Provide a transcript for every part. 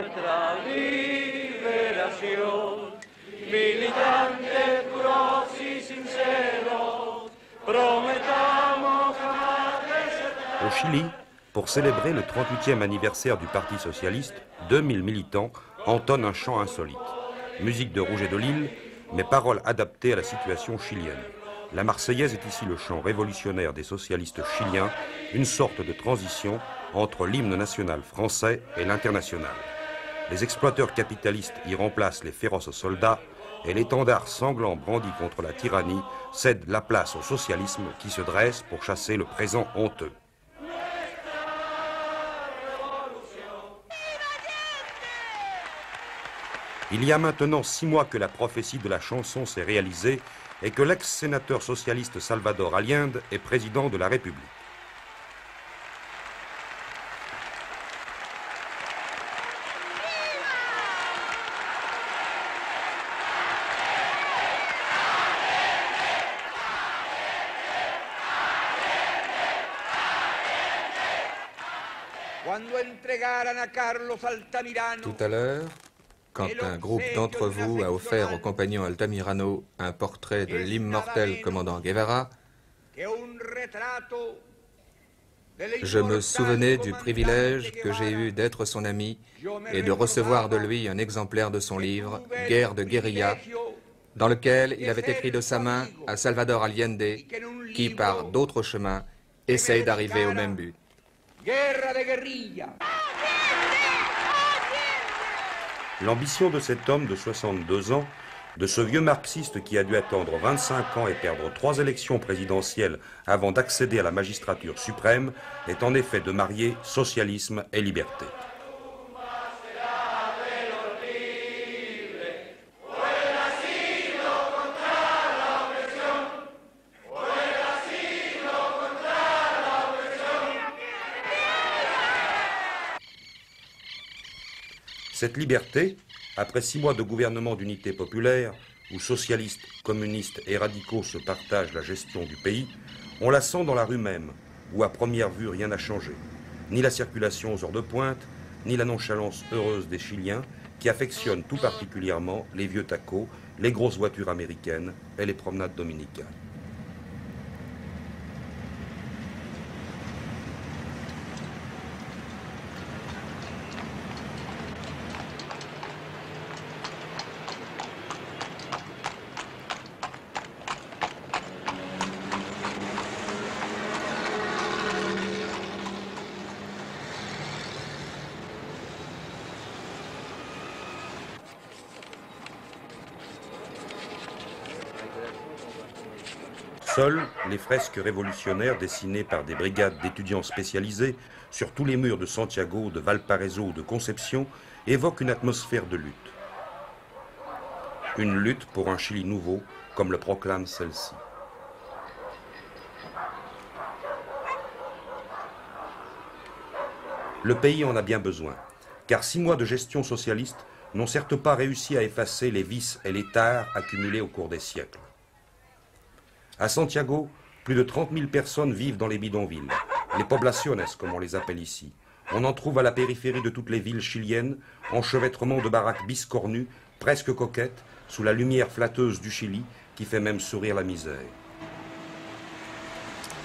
nuestra liberación. Militantes puros y sinceros, prometamos jamás desertar. Au Chili, pour célébrer le 38e anniversaire du Parti socialiste, 2000 militants entonnent un chant insolite. Musique de Rouget de Lille, mais paroles adaptées à la situation chilienne. La Marseillaise est ici le chant révolutionnaire des socialistes chiliens, une sorte de transition entre l'hymne national français et l'international. Les exploiteurs capitalistes y remplacent les féroces soldats et l'étendard sanglant brandi contre la tyrannie cède la place au socialisme qui se dresse pour chasser le présent honteux. Il y a maintenant 6 mois que la prophétie de la chanson s'est réalisée et que l'ex-sénateur socialiste Salvador Allende est président de la République. Tout à l'heure, quand un groupe d'entre vous a offert au compagnon Altamirano un portrait de l'immortel commandant Guevara, je me souvenais du privilège que j'ai eu d'être son ami et de recevoir de lui un exemplaire de son livre « Guerre de guérilla », dans lequel il avait écrit de sa main à Salvador Allende, qui, par d'autres chemins, essaye d'arriver au même but. L'ambition de cet homme de 62 ans, de ce vieux marxiste qui a dû attendre 25 ans et perdre 3 élections présidentielles avant d'accéder à la magistrature suprême, est en effet de marier socialisme et liberté. Cette liberté, après 6 mois de gouvernement d'unité populaire, où socialistes, communistes et radicaux se partagent la gestion du pays, on la sent dans la rue même, où à première vue rien n'a changé. Ni la circulation aux heures de pointe, ni la nonchalance heureuse des Chiliens, qui affectionnent tout particulièrement les vieux tacos, les grosses voitures américaines et les promenades dominicales. Seules les fresques révolutionnaires dessinées par des brigades d'étudiants spécialisés sur tous les murs de Santiago, de Valparaiso ou de Concepción évoquent une atmosphère de lutte. Une lutte pour un Chili nouveau, comme le proclame celle-ci. Le pays en a bien besoin, car 6 mois de gestion socialiste n'ont certes pas réussi à effacer les vices et les tares accumulés au cours des siècles. À Santiago, plus de 30 000 personnes vivent dans les bidonvilles, les poblaciones comme on les appelle ici. On en trouve à la périphérie de toutes les villes chiliennes, enchevêtrement de baraques biscornues, presque coquettes, sous la lumière flatteuse du Chili, qui fait même sourire la misère.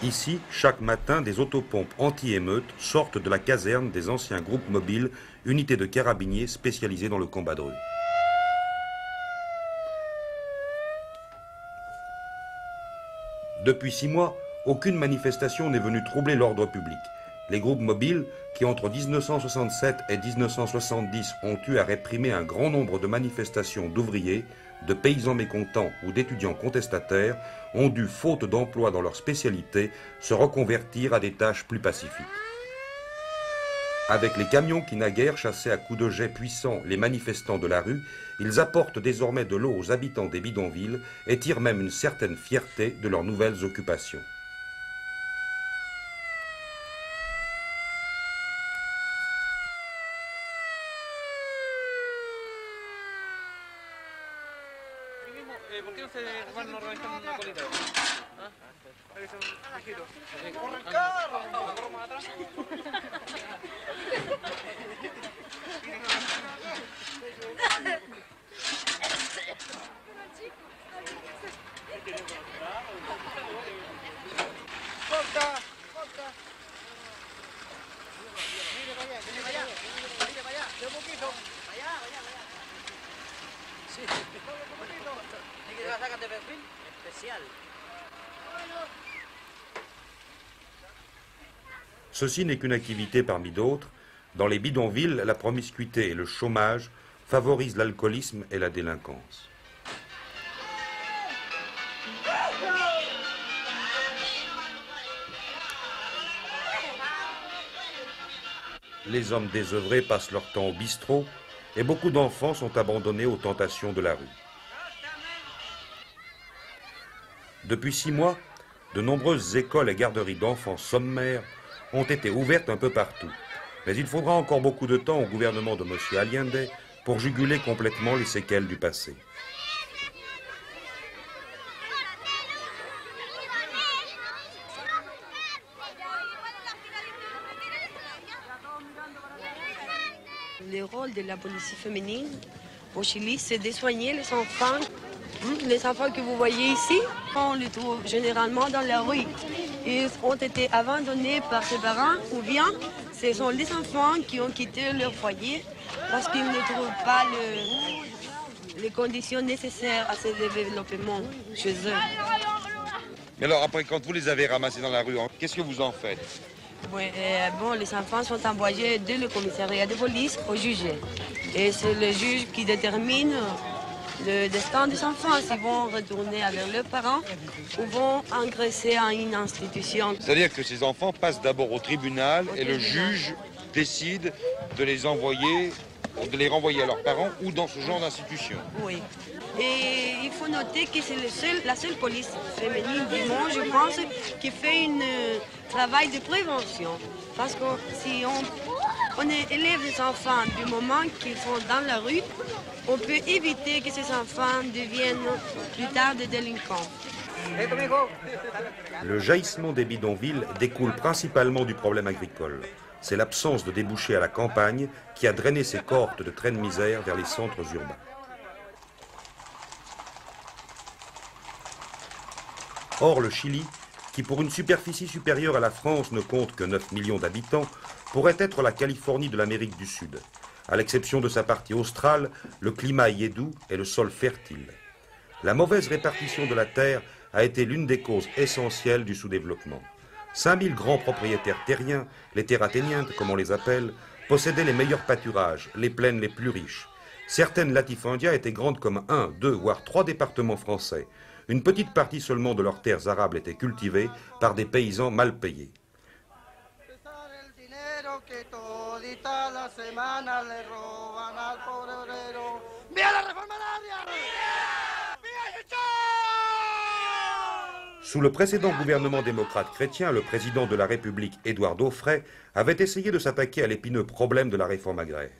Ici, chaque matin, des autopompes anti-émeutes sortent de la caserne des anciens groupes mobiles, unités de carabiniers spécialisés dans le combat de rue. Depuis 6 mois, aucune manifestation n'est venue troubler l'ordre public. Les groupes mobiles, qui entre 1967 et 1970 ont eu à réprimer un grand nombre de manifestations d'ouvriers, de paysans mécontents ou d'étudiants contestataires, ont dû, faute d'emploi dans leur spécialité, se reconvertir à des tâches plus pacifiques. Avec les camions qui naguère chassaient à coups de jet puissants les manifestants de la rue, ils apportent désormais de l'eau aux habitants des bidonvilles et tirent même une certaine fierté de leurs nouvelles occupations. ceci n'est qu'une activité parmi d'autres. Dans les bidonvilles, la promiscuité et le chômage favorisent l'alcoolisme et la délinquance. Les hommes désœuvrés passent leur temps au bistrot et beaucoup d'enfants sont abandonnés aux tentations de la rue. Depuis 6 mois, de nombreuses écoles et garderies d'enfants sommaires ont été ouvertes un peu partout. Mais il faudra encore beaucoup de temps au gouvernement de M. Allende pour juguler complètement les séquelles du passé. Le rôle de la police féminine au Chili, c'est de soigner les enfants. Les enfants que vous voyez ici, on les trouve généralement dans la rue. Ils ont été abandonnés par ses parents ou bien ce sont les enfants qui ont quitté leur foyer parce qu'ils ne trouvent pas les conditions nécessaires à ce développement chez eux. Mais alors après, quand vous les avez ramassés dans la rue, qu'est-ce que vous en faites? Oui, les enfants sont envoyés de le commissariat de police au juge. Et c'est le juge qui détermine le destin des enfants, s'ils vont retourner avec leurs parents ou vont ingresser à une institution. C'est-à-dire que ces enfants passent d'abord au tribunal et le juge décide de les envoyer, de les renvoyer à leurs parents ou dans ce genre d'institution. Oui. Et il faut noter que c'est la seule police féminine du monde, je pense, qui fait un travail de prévention. Parce que si on élève les enfants du moment qu'ils sont dans la rue, on peut éviter que ces enfants deviennent plus tard des délinquants. Le jaillissement des bidonvilles découle principalement du problème agricole. C'est l'absence de débouchés à la campagne qui a drainé ces cohortes de traînes misère vers les centres urbains. Or, le Chili, qui pour une superficie supérieure à la France ne compte que 9 millions d'habitants, pourrait être la Californie de l'Amérique du Sud. À l'exception de sa partie australe, le climat y est doux et le sol fertile. La mauvaise répartition de la terre a été l'une des causes essentielles du sous-développement. 5000 grands propriétaires terriens, les terratenientes comme on les appelle, possédaient les meilleurs pâturages, les plaines les plus riches. Certaines latifundias étaient grandes comme 1, 2, voire 3 départements français. Une petite partie seulement de leurs terres arables était cultivée par des paysans mal payés. Sous le précédent gouvernement démocrate chrétien, le président de la République, Édouard Daufray, avait essayé de s'attaquer à l'épineux problème de la réforme agraire.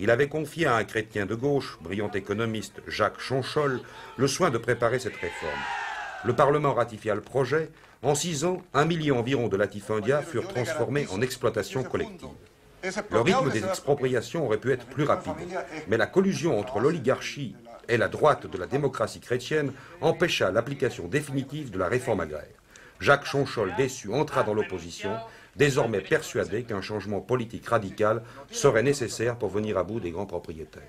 Il avait confié à un chrétien de gauche, brillant économiste, Jacques Chonchol, le soin de préparer cette réforme. Le Parlement ratifia le projet. En 6 ans, 1 million environ de latifundias furent transformés en exploitation collective. Le rythme des expropriations aurait pu être plus rapide, mais la collusion entre l'oligarchie et la droite de la démocratie chrétienne empêcha l'application définitive de la réforme agraire. Jacques Chonchol, déçu, entra dans l'opposition, désormais persuadé qu'un changement politique radical serait nécessaire pour venir à bout des grands propriétaires.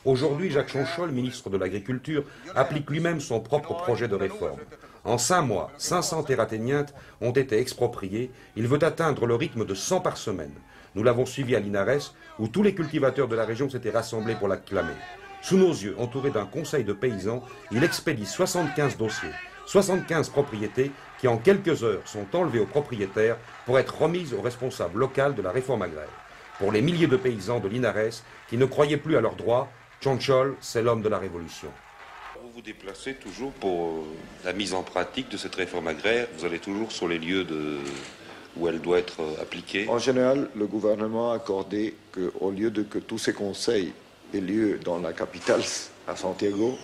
Aujourd'hui, Jacques Chonchol, ministre de l'Agriculture, applique lui-même son propre projet de réforme. En 5 mois, 500 terratenientes ont été expropriées. Il veut atteindre le rythme de 100 par semaine. Nous l'avons suivi à Linares, où tous les cultivateurs de la région s'étaient rassemblés pour l'acclamer. Sous nos yeux, entouré d'un conseil de paysans, il expédie 75 dossiers, 75 propriétés qui en quelques heures sont enlevées aux propriétaires pour être remises au responsable local de la réforme agraire. Pour les milliers de paysans de Linares qui ne croyaient plus à leurs droits, Chonchol, c'est l'homme de la révolution. Vous vous déplacez toujours pour la mise en pratique de cette réforme agraire. Vous allez toujours sur les lieux où elle doit être appliquée. En général, le gouvernement a accordé qu'au lieu de que tous ces conseils aient lieu dans la capitale, à Santiago,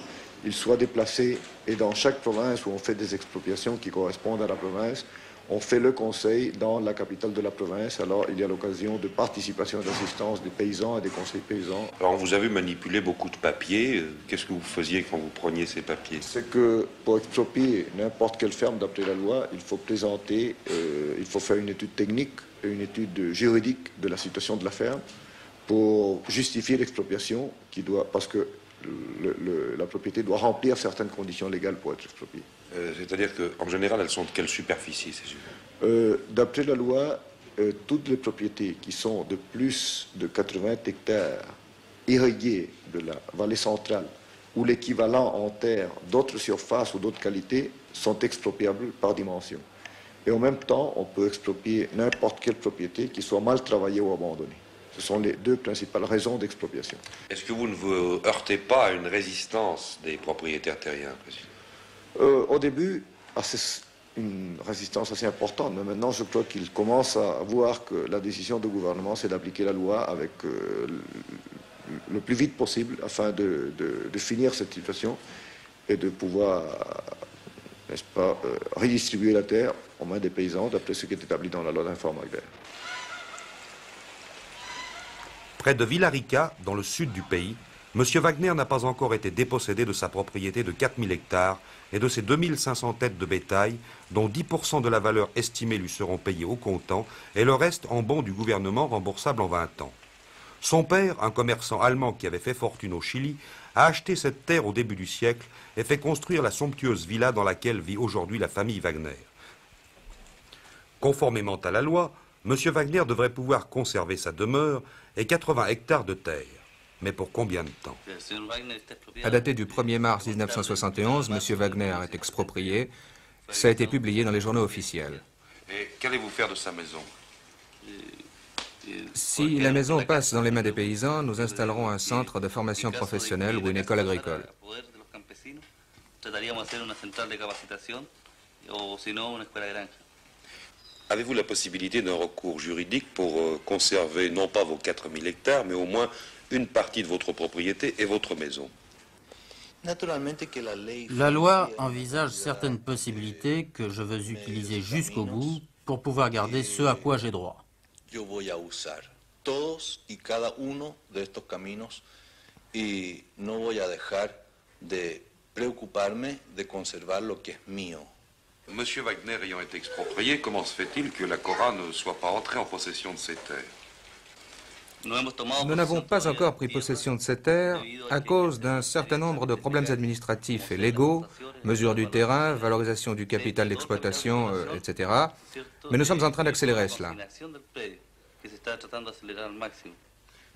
ils soient déplacés et dans chaque province où on fait des expropriations qui correspondent à la province, on fait le conseil dans la capitale de la province. Alors il y a l'occasion de participation et d'assistance des paysans et des conseils paysans. Alors vous avez manipulé beaucoup de papiers. Qu'est-ce que vous faisiez quand vous preniez ces papiers? C'est que pour exproprier n'importe quelle ferme d'après la loi, il faut présenter, il faut faire une étude technique et une étude juridique de la situation de la ferme pour justifier l'expropriation parce que la propriété doit remplir certaines conditions légales pour être expropriée. C'est-à-dire qu'en général, elles sont de quelle superficie, ces D'après la loi, toutes les propriétés qui sont de plus de 80 hectares irriguées de la vallée centrale ou l'équivalent en terre d'autres surfaces ou d'autres qualités sont expropriables par dimension. Et en même temps, on peut exproprier n'importe quelle propriété qui soit mal travaillée ou abandonnée. Ce sont les deux principales raisons d'expropriation. Est-ce que vous ne vous heurtez pas à une résistance des propriétaires terriens, Président? Au début, une résistance assez importante, mais maintenant je crois qu'ils commencent à voir que la décision du gouvernement, c'est d'appliquer la loi avec le plus vite possible afin de finir cette situation et de pouvoir, n'est-ce pas, redistribuer la terre aux mains des paysans d'après ce qui est établi dans la loi d'informe agraire. Près de Villarrica, dans le sud du pays, M. Wagner n'a pas encore été dépossédé de sa propriété de 4000 hectares et de ses 2500 têtes de bétail, dont 10% de la valeur estimée lui seront payées au comptant et le reste en bons du gouvernement remboursable en 20 ans. Son père, un commerçant allemand qui avait fait fortune au Chili, a acheté cette terre au début du siècle et fait construire la somptueuse villa dans laquelle vit aujourd'hui la famille Wagner. Conformément à la loi, M. Wagner devrait pouvoir conserver sa demeure et 80 hectares de terre. Mais pour combien de temps? À dater du 1er mars 1971, M. Wagner est exproprié. Ça a été publié dans les journaux officiels. Et qu'allez-vous faire de sa maison? Si la maison passe dans les mains des paysans, nous installerons un centre de formation professionnelle ou une école agricole. Avez-vous la possibilité d'un recours juridique pour conserver non pas vos 4000 hectares, mais au moins une partie de votre propriété et votre maison? La loi envisage certaines possibilités que je veux utiliser jusqu'au bout pour pouvoir garder ce à quoi j'ai droit. Yo voy a usar todos y cada uno de estos caminos y no voy a dejar de preocuparme de conservar lo que es mío. Monsieur Wagner ayant été exproprié, comment se fait-il que la Cora ne soit pas entrée en possession de ces terres? Nous n'avons pas encore pris possession de ces terres à cause d'un certain nombre de problèmes administratifs et légaux, mesures du terrain, valorisation du capital d'exploitation, etc. Mais nous sommes en train d'accélérer cela.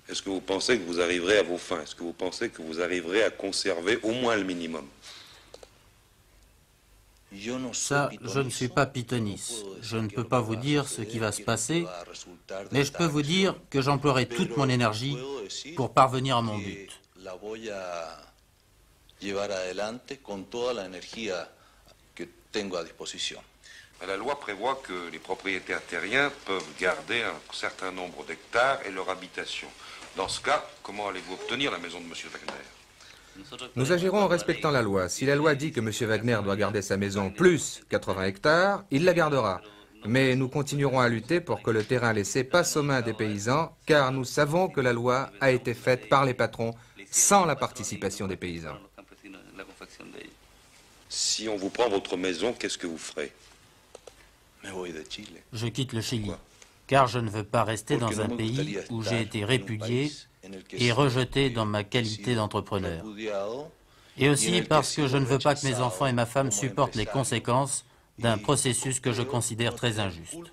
Est-ce que vous pensez que vous arriverez à vos fins? Est-ce que vous pensez que vous arriverez à conserver au moins le minimum? Ça, je ne suis pas pythoniste. Je ne peux pas vous dire ce qui va se passer, mais je peux vous dire que j'emploierai toute mon énergie pour parvenir à mon but. La loi prévoit que les propriétaires terriens peuvent garder un certain nombre d'hectares et leur habitation. Dans ce cas, comment allez-vous obtenir la maison de M. Wagner? Nous agirons en respectant la loi. Si la loi dit que M. Wagner doit garder sa maison plus 80 hectares, il la gardera. Mais nous continuerons à lutter pour que le terrain laissé passe aux mains des paysans, car nous savons que la loi a été faite par les patrons sans la participation des paysans. Si on vous prend votre maison, qu'est-ce que vous ferez? Je quitte le Chili, car je ne veux pas rester dans un pays où j'ai été répudié et rejeté dans ma qualité d'entrepreneur. Et aussi parce que je ne veux pas que mes enfants et ma femme supportent les conséquences d'un processus que je considère très injuste.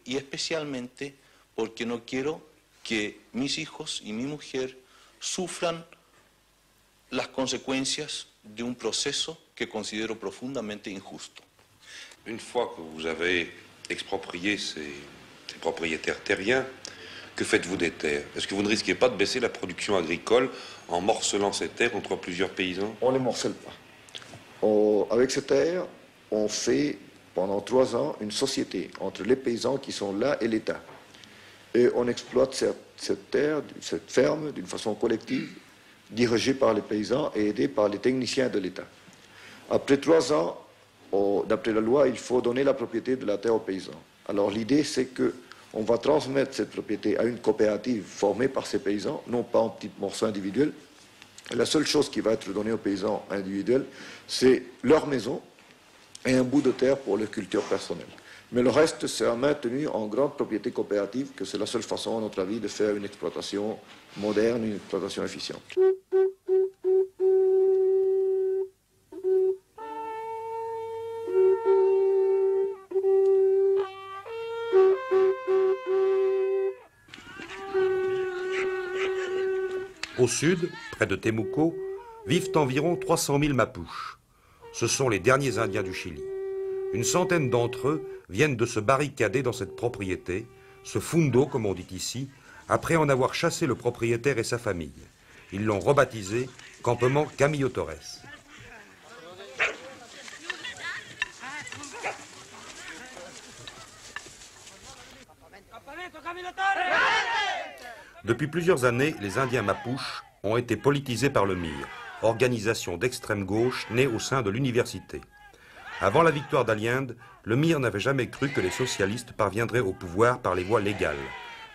Y especialmente porque no quiero que mis hijos y mi mujer sufran las consecuencias de un proceso que considero profundamente injusto. Une fois que vous avez exproprié ces propriétaires terriens, que faites-vous des terres? Est-ce que vous ne risquez pas de baisser la production agricole en morcelant ces terres entre plusieurs paysans? On ne les morcelle pas. Avec ces terres, on fait pendant 3 ans une société entre les paysans qui sont là et l'État. Et on exploite cette terre, cette ferme d'une façon collective, dirigée par les paysans et aidée par les techniciens de l'État. Après 3 ans, d'après la loi, il faut donner la propriété de la terre aux paysans. Alors l'idée, c'est qu'on va transmettre cette propriété à une coopérative formée par ces paysans, non pas en petits morceaux individuels. Et la seule chose qui va être donnée aux paysans individuels, c'est leur maison et un bout de terre pour leur culture personnelle. Mais le reste sera maintenu en grande propriété coopérative, que c'est la seule façon, à notre avis, de faire une exploitation moderne, une exploitation efficiente. Au sud, près de Temuco, vivent environ 300 000 Mapuches. Ce sont les derniers Indiens du Chili. Une centaine d'entre eux viennent de se barricader dans cette propriété, ce fundo comme on dit ici, après en avoir chassé le propriétaire et sa famille. Ils l'ont rebaptisé Campement Camillo Torres. Depuis plusieurs années, les Indiens Mapuches ont été politisés par le MIR, organisation d'extrême gauche née au sein de l'université. Avant la victoire d'Allende, le MIR n'avait jamais cru que les socialistes parviendraient au pouvoir par les voies légales.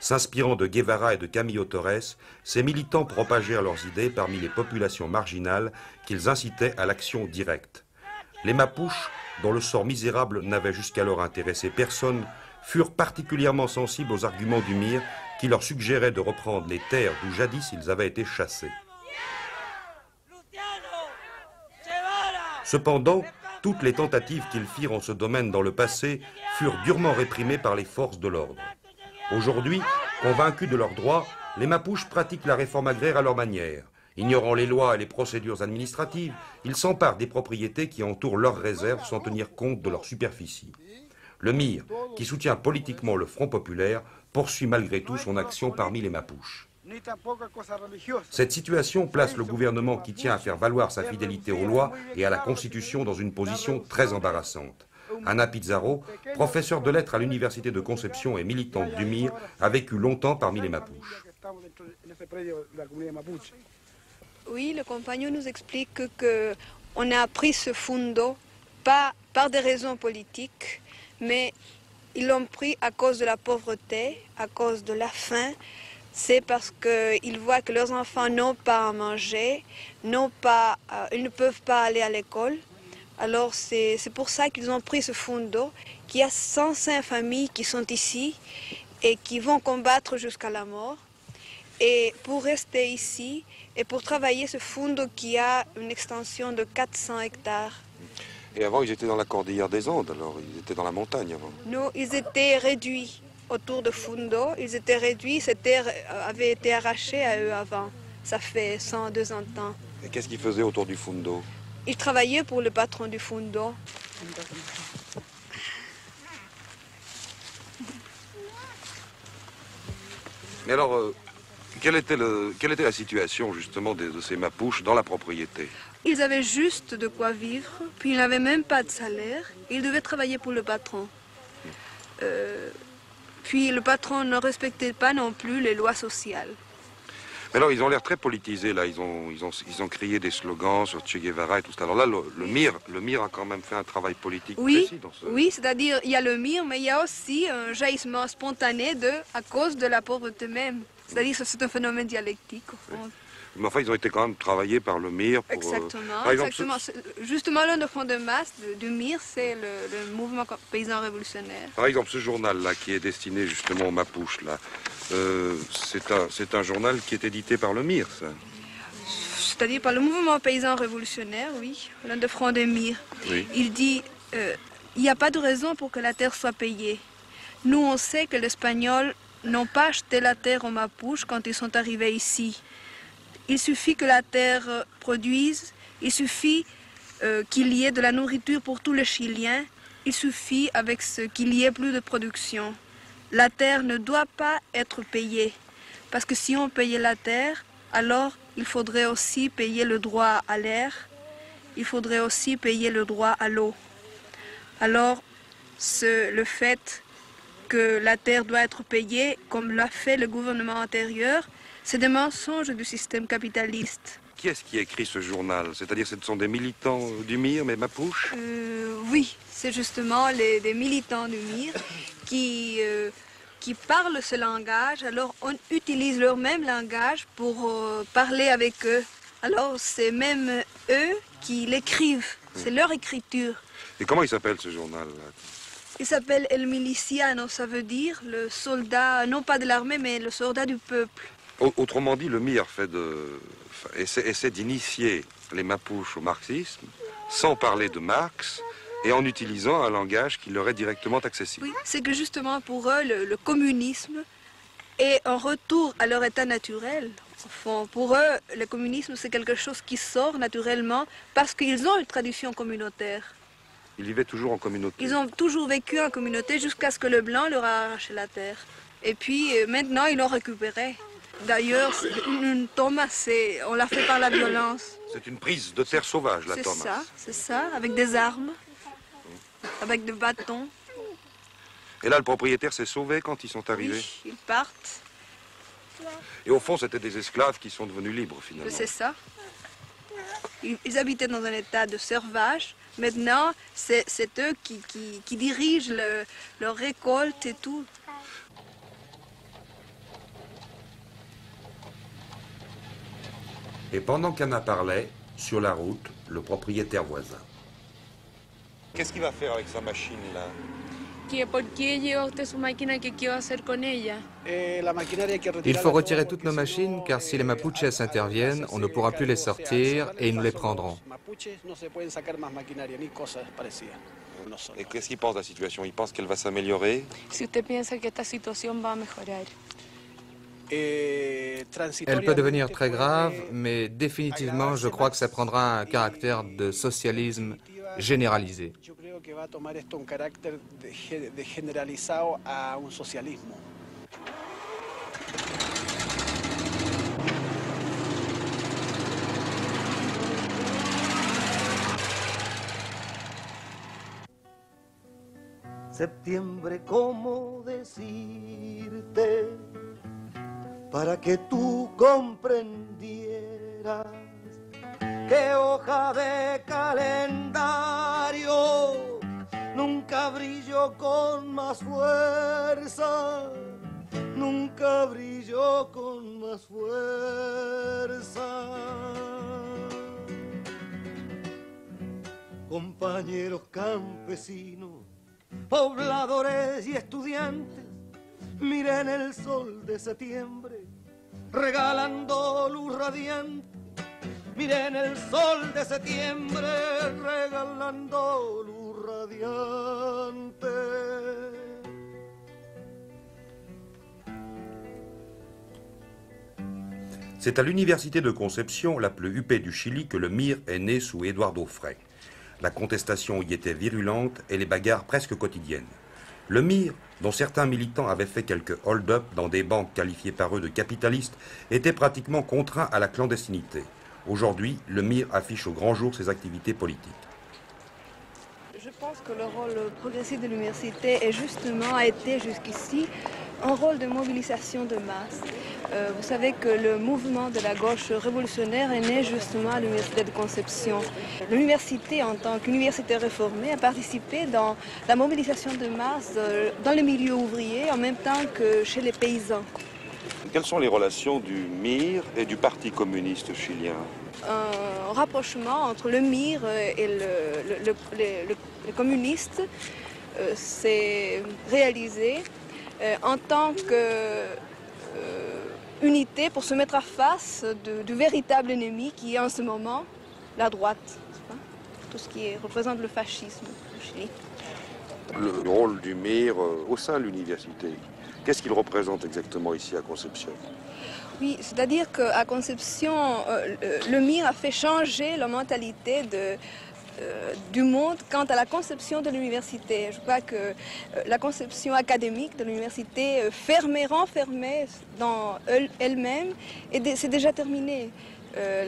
S'inspirant de Guevara et de Camillo Torres, ces militants propagèrent leurs idées parmi les populations marginales qu'ils incitaient à l'action directe. Les Mapuches, dont le sort misérable n'avait jusqu'alors intéressé personne, furent particulièrement sensibles aux arguments du MIR qui leur suggérait de reprendre les terres d'où jadis ils avaient été chassés. Cependant, toutes les tentatives qu'ils firent en ce domaine dans le passé furent durement réprimées par les forces de l'ordre. Aujourd'hui, convaincus de leurs droits, les Mapuches pratiquent la réforme agraire à leur manière. Ignorant les lois et les procédures administratives, ils s'emparent des propriétés qui entourent leurs réserves sans tenir compte de leur superficie. Le MIR, qui soutient politiquement le Front populaire, poursuit malgré tout son action parmi les Mapuches. Cette situation place le gouvernement qui tient à faire valoir sa fidélité aux lois et à la Constitution dans une position très embarrassante. Ana Pizarro, professeur de lettres à l'université de Concepción et militante du MIR, a vécu longtemps parmi les Mapuches. Oui, le compagnon nous explique qu'on a pris ce fundo pas par des raisons politiques, mais ils l'ont pris à cause de la pauvreté, à cause de la faim. C'est parce qu'ils voient que leurs enfants n'ont pas à manger, ils ne peuvent pas aller à l'école. Alors c'est pour ça qu'ils ont pris ce fundo, qu'il y a 105 familles qui sont ici et qui vont combattre jusqu'à la mort. Et pour rester ici et pour travailler ce fundo qui a une extension de 400 hectares. Et avant, ils étaient dans la cordillère des Andes, alors ils étaient dans la montagne avant. Non, ils étaient réduits autour de Fundo. Ils étaient réduits, cette terre avait été arrachée à eux avant. Ça fait 100, 200 ans. Et qu'est-ce qu'ils faisaient autour du Fundo? Ils travaillaient pour le patron du Fundo. Mais alors, quelle était la situation justement de ces Mapuches dans la propriété? Ils avaient juste de quoi vivre, puis ils n'avaient même pas de salaire. Ils devaient travailler pour le patron. Puis le patron ne respectait pas non plus les lois sociales. Mais alors, ils ont l'air très politisés, là. Ils ont crié des slogans sur Che Guevara et tout ça. Alors là, le MIR a quand même fait un travail politique précis dans ce... Oui, c'est-à-dire, il y a le MIR, mais il y a aussi un jaillissement spontané à cause de la pauvreté même. C'est-à-dire que c'est un phénomène dialectique, au fond. Mais enfin, ils ont été quand même travaillés par le MIR pour... Exactement, par exemple, exactement. Justement, l'un des fonds de masse du MIR, c'est le mouvement paysan révolutionnaire. Par exemple, ce journal-là, qui est destiné justement aux Mapuches, là, c'est un journal qui est édité par le MIR, ça? C'est-à-dire par le mouvement paysan révolutionnaire, oui, l'un des fronts des MIR. Oui. Il dit, il n'y a pas de raison pour que la terre soit payée. Nous, on sait que les Espagnols n'ont pas acheté la terre aux Mapuches quand ils sont arrivés ici. Il suffit que la terre produise, il suffit qu'il y ait de la nourriture pour tous les Chiliens, il suffit avec ce qu'il y ait plus de production. La terre ne doit pas être payée, parce que si on payait la terre, alors il faudrait aussi payer le droit à l'air, il faudrait aussi payer le droit à l'eau. Alors, le fait que la terre doit être payée, comme l'a fait le gouvernement antérieur, c'est des mensonges du système capitaliste. Qui est-ce qui écrit ce journal? C'est-à-dire ce sont des militants du MIR, mais Mapuches? Oui, c'est justement des militants du MIR qui parlent ce langage. Alors on utilise leur même langage pour parler avec eux. Alors c'est même eux qui l'écrivent, c'est leur écriture. Et comment il s'appelle ce journal-là? Il s'appelle El Miliciano, ça veut dire le soldat, non pas de l'armée, mais le soldat du peuple. Autrement dit, le MIR essaie d'initier les Mapuches au marxisme, sans parler de Marx, et en utilisant un langage qui leur est directement accessible. Oui, c'est que justement pour eux, le communisme est un retour à leur état naturel. Au fond, pour eux, le communisme, c'est quelque chose qui sort naturellement parce qu'ils ont une tradition communautaire. Ils vivaient toujours en communauté. Ils ont toujours vécu en communauté jusqu'à ce que le blanc leur a arraché la terre. Et puis maintenant, ils l'ont récupéré. D'ailleurs, une Thomas, on l'a fait par la violence. C'est une prise de terre sauvage, la Thomas. C'est ça, avec des armes, avec des bâtons. Et là, le propriétaire s'est sauvé quand ils sont arrivés. Oui, ils partent. Et au fond, c'était des esclaves qui sont devenus libres, finalement. C'est ça. Ils habitaient dans un état de servage. Maintenant, c'est eux qui dirigent leur récolte et tout. Et pendant qu'Anna parlait, sur la route, le propriétaire voisin. Qu'est-ce qu'il va faire avec sa machine, là? ¿Por qué lleva usted su máquina? ¿Qué va a hacer con ella? Il faut retirer toutes nos machines, car si les Mapuches interviennent, on ne pourra plus les sortir et ils nous les prendront. Et qu'est-ce qu'il pense de la situation? Il pense qu'elle va s'améliorer? Si usted piensa que esta situación va a mejorar. Elle peut devenir très grave, mais définitivement, je crois que ça prendra un caractère de socialisme généralisé. Septiembre, ¿cómo decirte para que tú comprendieras que hoja de calendario nunca brilló con más fuerza, nunca brilló con más fuerza? Compañeros campesinos, pobladores y estudiantes, miren el sol de septiembre, regalando luz radiante. Miren el sol de septiembre, regalando luz radiante. C'est à l'université de Concepción, la plus huppée du Chili, que le MIR est né sous Eduardo Frei. La contestation y était virulente et les bagarres presque quotidiennes. Le MIR, dont certains militants avaient fait quelques hold-up dans des banques qualifiées par eux de capitalistes, était pratiquement contraint à la clandestinité. Aujourd'hui, le MIR affiche au grand jour ses activités politiques. Je pense que le rôle progressif de l'université a été jusqu'ici un rôle de mobilisation de masse. Vous savez que le mouvement de la gauche révolutionnaire est né justement à l'université de Concepción. L'université, en tant qu'université réformée, a participé dans la mobilisation de masse dans le milieu ouvrier en même temps que chez les paysans. Quelles sont les relations du MIR et du Parti communiste chilien? Un rapprochement entre le MIR et les communistes s'est réalisé en tant qu'unité pour se mettre à face du véritable ennemi qui est en ce moment la droite, tout ce qui représente le fascisme au Chili. Le rôle du MIR au sein de l'université, qu'est-ce qu'il représente exactement ici à Concepción? Oui, c'est-à-dire qu'à Concepción, le MIR a fait changer la mentalité du monde quant à la conception de l'université. Je crois que la conception académique de l'université renfermée dans elle-même, c'est déjà terminé.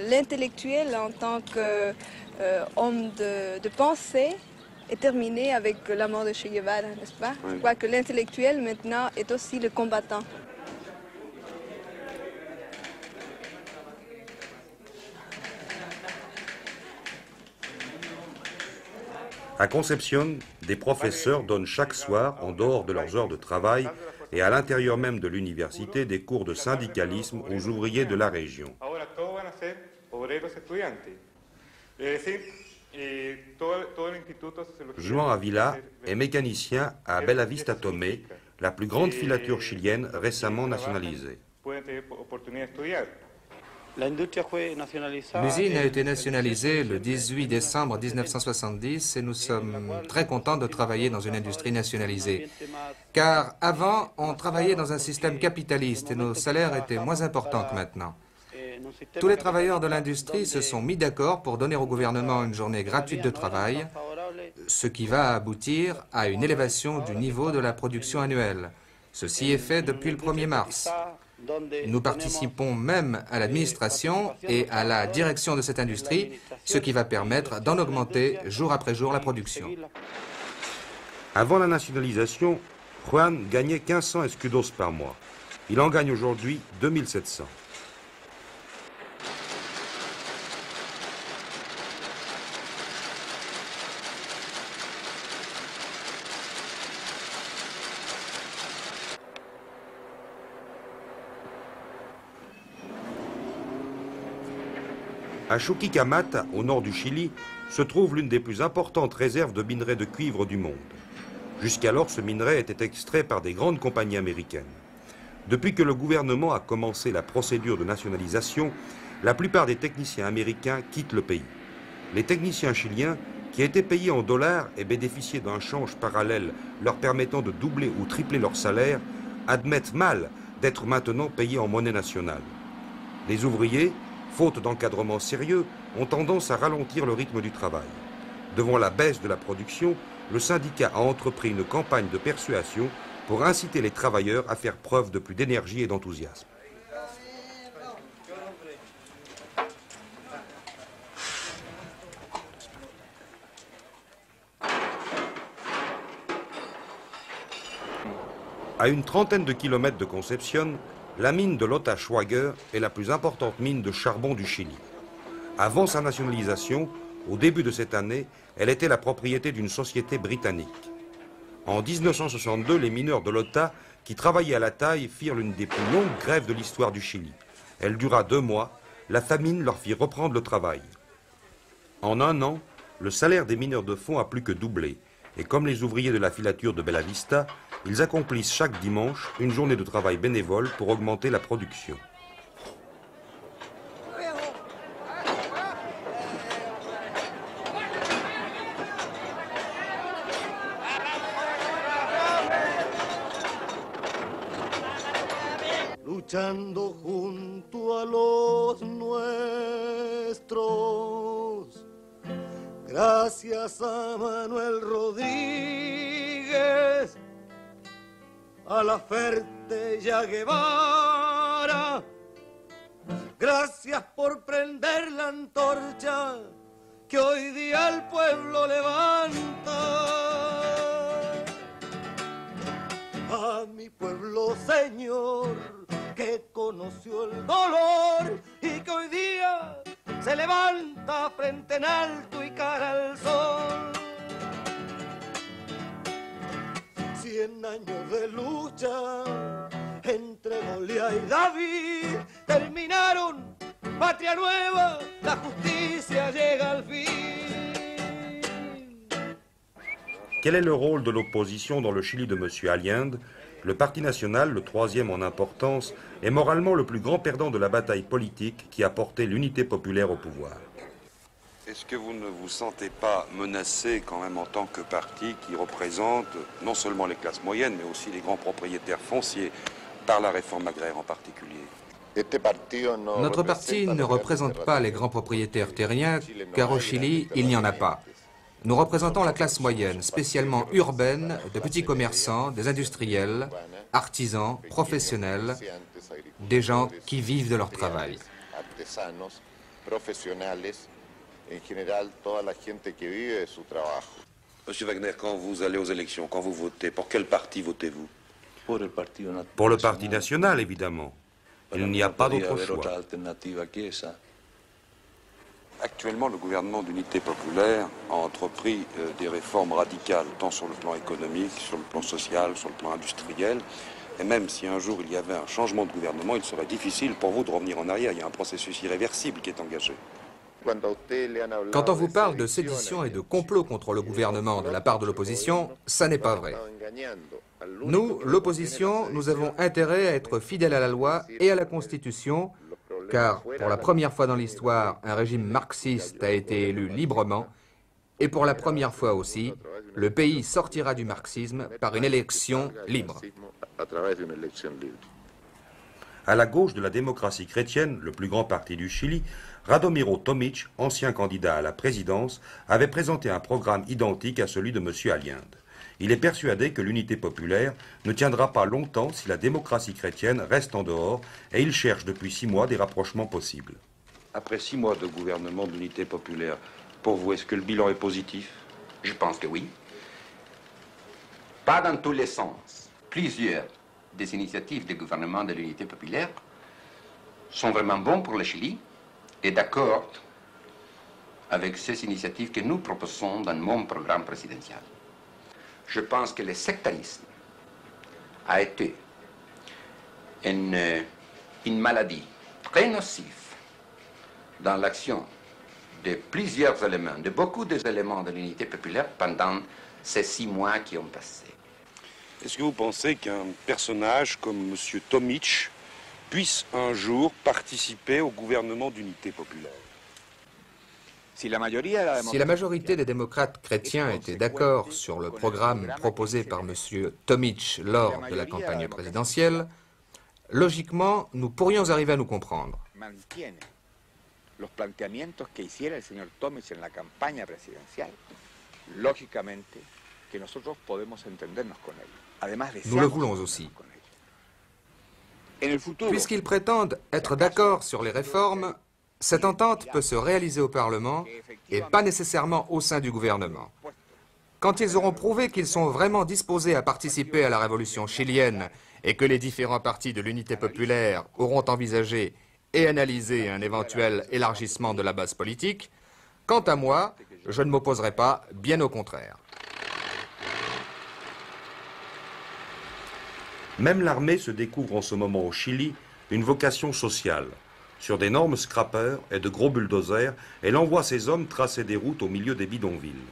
L'intellectuel en tant qu'homme de pensée est terminé avec la mort de Che Guevara, n'est-ce pas? Oui. Je crois que l'intellectuel maintenant est aussi le combattant. À Concepción, des professeurs donnent chaque soir, en dehors de leurs heures de travail et à l'intérieur même de l'université, des cours de syndicalisme aux ouvriers de la région. Juan Avila est mécanicien à Bella Vista Tomé, la plus grande filature chilienne récemment nationalisée. L'usine a été nationalisée le 18 décembre 1970 et nous sommes très contents de travailler dans une industrie nationalisée. Car avant, on travaillait dans un système capitaliste et nos salaires étaient moins importants que maintenant. Tous les travailleurs de l'industrie se sont mis d'accord pour donner au gouvernement une journée gratuite de travail, ce qui va aboutir à une élévation du niveau de la production annuelle. Ceci est fait depuis le 1er mars. Nous participons même à l'administration et à la direction de cette industrie, ce qui va permettre d'en augmenter jour après jour la production. Avant la nationalisation, Juan gagnait 1500 escudos par mois. Il en gagne aujourd'hui 2700. À Chuquicamata, au nord du Chili, se trouve l'une des plus importantes réserves de minerai de cuivre du monde. Jusqu'alors, ce minerai était extrait par des grandes compagnies américaines. Depuis que le gouvernement a commencé la procédure de nationalisation, la plupart des techniciens américains quittent le pays. Les techniciens chiliens, qui étaient payés en dollars et bénéficiaient d'un change parallèle leur permettant de doubler ou tripler leur salaire, admettent mal d'être maintenant payés en monnaie nationale. Les ouvriers, faute d'encadrement sérieux, ont tendance à ralentir le rythme du travail. Devant la baisse de la production, le syndicat a entrepris une campagne de persuasion pour inciter les travailleurs à faire preuve de plus d'énergie et d'enthousiasme. À une trentaine de kilomètres de Concepción, la mine de Lota Schwager est la plus importante mine de charbon du Chili. Avant sa nationalisation, au début de cette année, elle était la propriété d'une société britannique. En 1962, les mineurs de Lota, qui travaillaient à la taille, firent l'une des plus longues grèves de l'histoire du Chili. Elle dura 2 mois. La famine leur fit reprendre le travail. En 1 an, le salaire des mineurs de fond a plus que doublé. Et comme les ouvriers de la filature de Bella Vista, ils accomplissent chaque dimanche une journée de travail bénévole pour augmenter la production. Luchando junto a los nuestros, gracias a Manuel Rodríguez, a la Fertella Guevara, gracias por prender la antorcha que hoy día el pueblo levanta. A mi pueblo, Señor, que conoció el dolor y que hoy día se levanta frente en alto y cara al sol. 100 años de lucha entre Goliat y David terminaron, patria nueva, la justicia llega al fin. Quel est le rôle de l'opposition dans le Chili de M. Allende? Le Parti national, le 3e en importance, est moralement le plus grand perdant de la bataille politique qui a porté l'unité populaire au pouvoir. Est-ce que vous ne vous sentez pas menacé quand même en tant que parti qui représente non seulement les classes moyennes, mais aussi les grands propriétaires fonciers, par la réforme agraire en particulier? Notre parti ne représente pas les grands propriétaires terriens, car au Chili, il n'y en a pas. Nous représentons la classe moyenne, spécialement urbaine, de petits commerçants, des industriels, artisans, professionnels, des gens qui vivent de leur travail. Monsieur Wagner, quand vous allez aux élections, quand vous votez, pour quel parti votez-vous? Pour le Parti national, évidemment. Il n'y a pas d'autre choix. Actuellement, le gouvernement d'unité populaire a entrepris des réformes radicales, tant sur le plan économique, sur le plan social, sur le plan industriel. Et même si un jour il y avait un changement de gouvernement, il serait difficile pour vous de revenir en arrière. Il y a un processus irréversible qui est engagé. Quand on vous parle de sédition et de complot contre le gouvernement de la part de l'opposition, ça n'est pas vrai. Nous, l'opposition, nous avons intérêt à être fidèles à la loi et à la Constitution, car pour la première fois dans l'histoire, un régime marxiste a été élu librement, et pour la première fois aussi, le pays sortira du marxisme par une élection libre. À la gauche de la démocratie chrétienne, le plus grand parti du Chili, Radomiro Tomic, ancien candidat à la présidence, avait présenté un programme identique à celui de M. Allende. Il est persuadé que l'unité populaire ne tiendra pas longtemps si la démocratie chrétienne reste en dehors et il cherche depuis 6 mois des rapprochements possibles. Après 6 mois de gouvernement de l'unité populaire, pour vous, est-ce que le bilan est positif? Je pense que oui. Pas dans tous les sens. Plusieurs des initiatives du gouvernement de l'unité populaire sont vraiment bons pour le Chili et d'accord avec ces initiatives que nous proposons dans mon programme présidentiel. Je pense que le sectarisme a été une maladie très nocive dans l'action de plusieurs éléments, de beaucoup des éléments de l'unité populaire pendant ces 6 mois qui ont passé. Est-ce que vous pensez qu'un personnage comme M. Tomic puisse un jour participer au gouvernement d'unité populaire? Si la majorité des démocrates chrétiens étaient d'accord sur le programme proposé par M. Tomic lors de la campagne présidentielle, logiquement, nous pourrions arriver à nous comprendre. Los planteamientos que hiciera el señor Tomic en la campaña presidencial, lógicamente que nosotros podemos entendernos con él. Además, nous le voulons aussi. Puisqu'ils prétendent être d'accord sur les réformes, cette entente peut se réaliser au Parlement et pas nécessairement au sein du gouvernement. Quand ils auront prouvé qu'ils sont vraiment disposés à participer à la révolution chilienne et que les différents partis de l'unité populaire auront envisagé et analysé un éventuel élargissement de la base politique, quant à moi, je ne m'opposerai pas, bien au contraire. Même l'armée se découvre en ce moment au Chili une vocation sociale. Sur d'énormes scrappers et de gros bulldozers, elle envoie ses hommes tracer des routes au milieu des bidonvilles.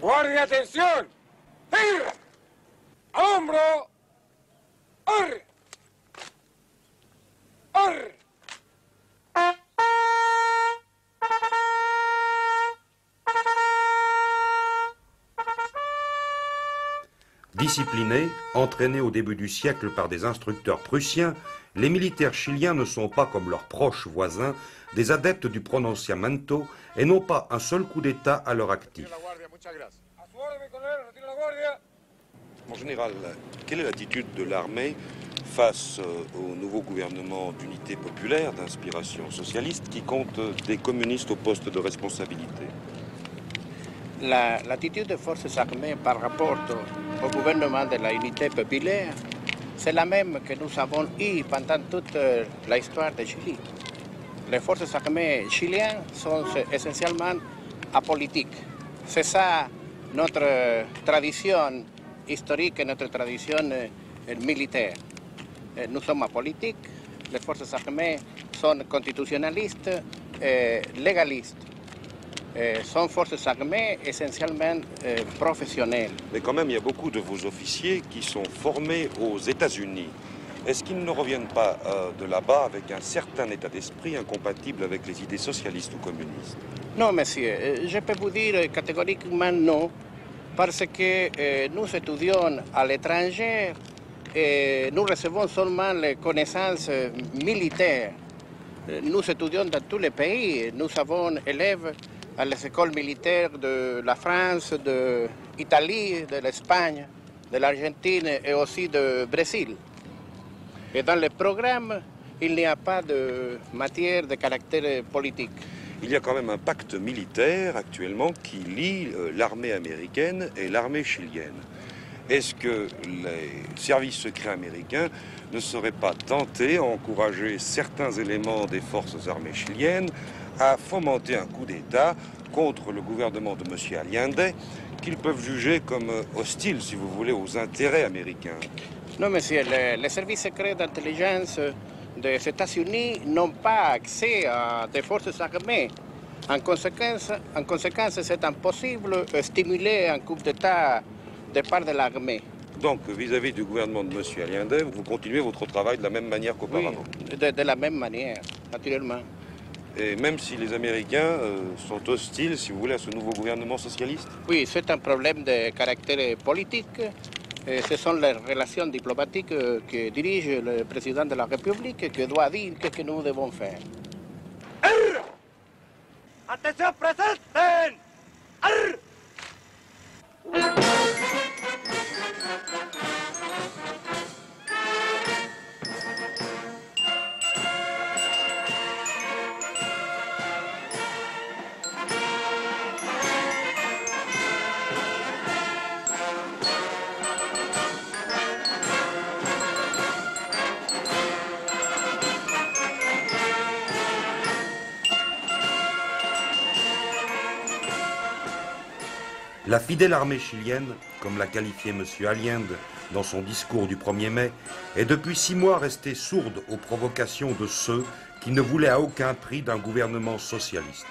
¡Guardia, atención! ¡Ir! ¡Al hombro! ¡Ar! ¡Ar! Disciplinés, entraînés au début du siècle par des instructeurs prussiens, les militaires chiliens ne sont pas, comme leurs proches voisins, des adeptes du pronunciamento et n'ont pas un seul coup d'État à leur actif. En général, quelle est l'attitude de l'armée face au nouveau gouvernement d'unité populaire, d'inspiration socialiste, qui compte des communistes au poste de responsabilité? L'attitude des forces armées par rapport au gouvernement de l'unité populaire, c'est la même que nous avons eue pendant toute l'histoire de Chili. Les forces armées chiliennes sont essentiellement apolitiques. C'est ça notre tradition historique et notre tradition militaire. Nous sommes apolitiques, les forces armées sont constitutionnalistes et légalistes. Sont forces armées essentiellement professionnelles. Mais quand même, il y a beaucoup de vos officiers qui sont formés aux États-Unis. Est-ce qu'ils ne reviennent pas de là-bas avec un certain état d'esprit incompatible avec les idées socialistes ou communistes? Non, monsieur, je peux vous dire catégoriquement non, parce que nous étudions à l'étranger et nous recevons seulement les connaissances militaires. Nous étudions dans tous les pays, nous avons élèves à les écoles militaires de la France, de l'Italie, de l'Espagne, de l'Argentine et aussi du Brésil. Et dans le programme, il n'y a pas de matière de caractère politique. Il y a quand même un pacte militaire actuellement qui lie l'armée américaine et l'armée chilienne. Est-ce que les services secrets américains ne seraient pas tentés à encourager certains éléments des forces armées chiliennes à fomenter un coup d'État contre le gouvernement de M. Allende, qu'ils peuvent juger comme hostile, si vous voulez, aux intérêts américains? Non, monsieur, les services secrets d'intelligence des États-Unis n'ont pas accès à des forces armées. En conséquence, c'est impossible de stimuler un coup d'État de part de l'armée. Donc, vis-à-vis du gouvernement de M. Allende, vous continuez votre travail de la même manière qu'auparavant? Oui, de la même manière, naturellement. Et même si les Américains sont hostiles, si vous voulez, à ce nouveau gouvernement socialiste? Oui, c'est un problème de caractère politique. Et ce sont les relations diplomatiques que dirige le président de la République qui doit dire ce que nous devons faire. ¡Atención, presenten! ¡Arr! La fidèle armée chilienne, comme l'a qualifié M. Allende dans son discours du 1er mai, est depuis 6 mois restée sourde aux provocations de ceux qui ne voulaient à aucun prix d'un gouvernement socialiste.